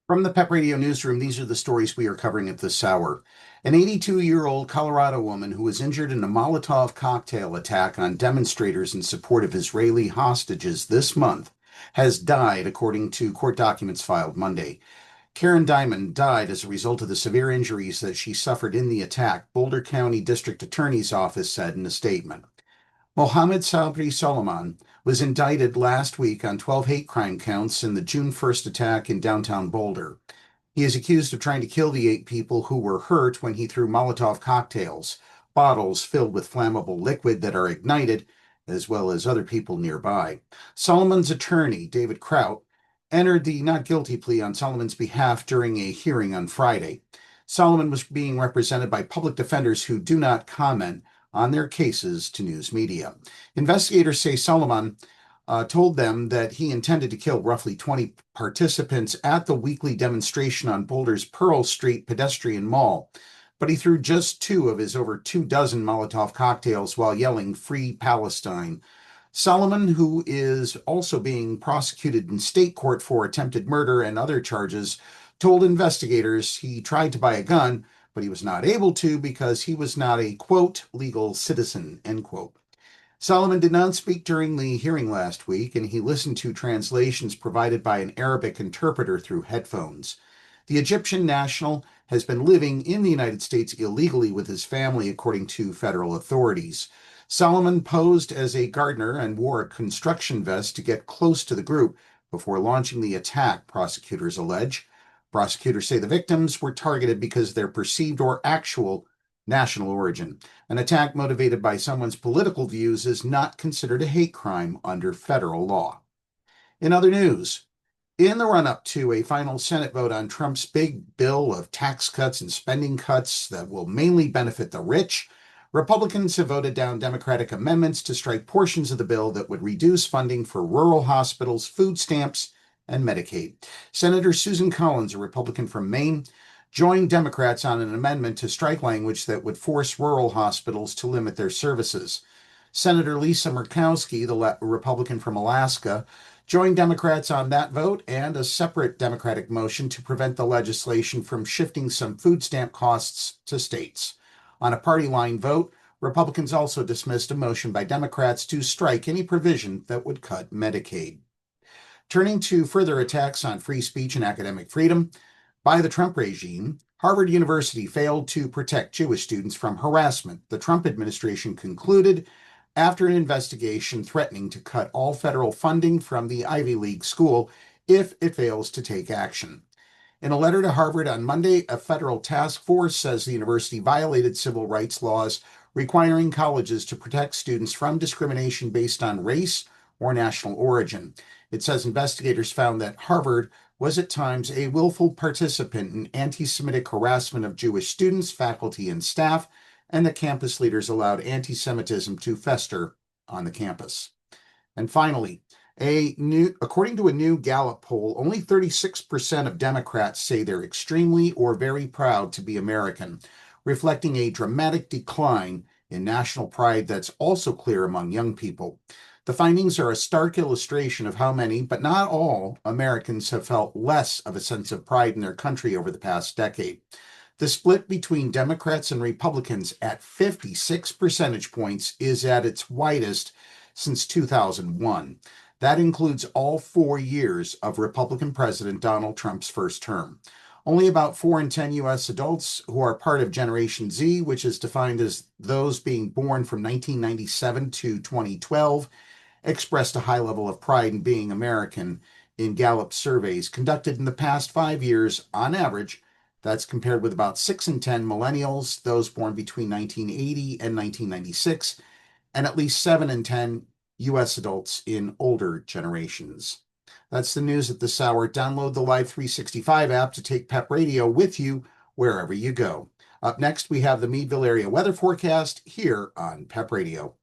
From the PEP Radio Newsroom, these are the stories we are covering at this hour. An 82-year-old Colorado woman who was injured in a Molotov cocktail attack on demonstrators in support of Israeli hostages this month has died, according to court documents filed Monday. Karen Diamond died as a result of the severe injuries that she suffered in the attack, Boulder County District Attorney's Office said in a statement. Mohammed Sabri Solomon was indicted last week on 12 hate crime counts in the June 1st attack in downtown Boulder. He is accused of trying to kill the 8 people who were hurt when he threw Molotov cocktails, bottles filled with flammable liquid that are ignited, as well as other people nearby. Solomon's attorney, David Kraut, entered the not guilty plea on Solomon's behalf during a hearing on Friday. Solomon was being represented by public defenders who do not comment on their cases to news media. Investigators say Solomon told them that he intended to kill roughly 20 participants at the weekly demonstration on Boulder's Pearl Street pedestrian mall, but he threw just 2 of his over 2 dozen Molotov cocktails while yelling "Free Palestine." Solomon, who is also being prosecuted in state court for attempted murder and other charges, told investigators he tried to buy a gun, but he was not able to because he was not a, quote, legal citizen, end quote. Solomon did not speak during the hearing last week, and he listened to translations provided by an Arabic interpreter through headphones. The Egyptian national has been living in the United States illegally with his family, according to federal authorities. Solomon posed as a gardener and wore a construction vest to get close to the group before launching the attack, prosecutors allege. Prosecutors say the victims were targeted because of their perceived or actual national origin. An attack motivated by someone's political views is not considered a hate crime under federal law. In other news, in the run-up to a final Senate vote on Trump's big bill of tax cuts and spending cuts that will mainly benefit the rich, Republicans have voted down Democratic amendments to strike portions of the bill that would reduce funding for rural hospitals, food stamps, and Medicaid. Senator Susan Collins, a Republican from Maine, joined Democrats on an amendment to strike language that would force rural hospitals to limit their services. Senator Lisa Murkowski, the Republican from Alaska, joined Democrats on that vote and a separate Democratic motion to prevent the legislation from shifting some food stamp costs to states. On a party line vote, Republicans also dismissed a motion by Democrats to strike any provision that would cut Medicaid. Turning to further attacks on free speech and academic freedom by the Trump regime, Harvard University failed to protect Jewish students from harassment, the Trump administration concluded after an investigation threatening to cut all federal funding from the Ivy League school if it fails to take action. In a letter to Harvard on Monday, a federal task force says the university violated civil rights laws requiring colleges to protect students from discrimination based on race or national origin. It says investigators found that Harvard was at times a willful participant in anti-Semitic harassment of Jewish students, faculty, and staff, and that campus leaders allowed anti-Semitism to fester on the campus. And finally, according to a new Gallup poll, only 36% of Democrats say they're extremely or very proud to be American, reflecting a dramatic decline in national pride that's also clear among young people. The findings are a stark illustration of how many, but not all, Americans have felt less of a sense of pride in their country over the past decade. The split between Democrats and Republicans at 56 percentage points is at its widest since 2001. That includes all 4 years of Republican President Donald Trump's first term. Only about 4 in 10 U.S. adults who are part of Generation Z, which is defined as those being born from 1997 to 2012, expressed a high level of pride in being American in Gallup surveys conducted in the past 5 years on average. That's compared with about 6 in 10 millennials, those born between 1980 and 1996, and at least 7 in 10 U.S. adults in older generations. That's the news at this hour. Download the Live 365 app to take PEP Radio with you wherever you go. Up next, we have the Meadville area weather forecast here on PEP Radio.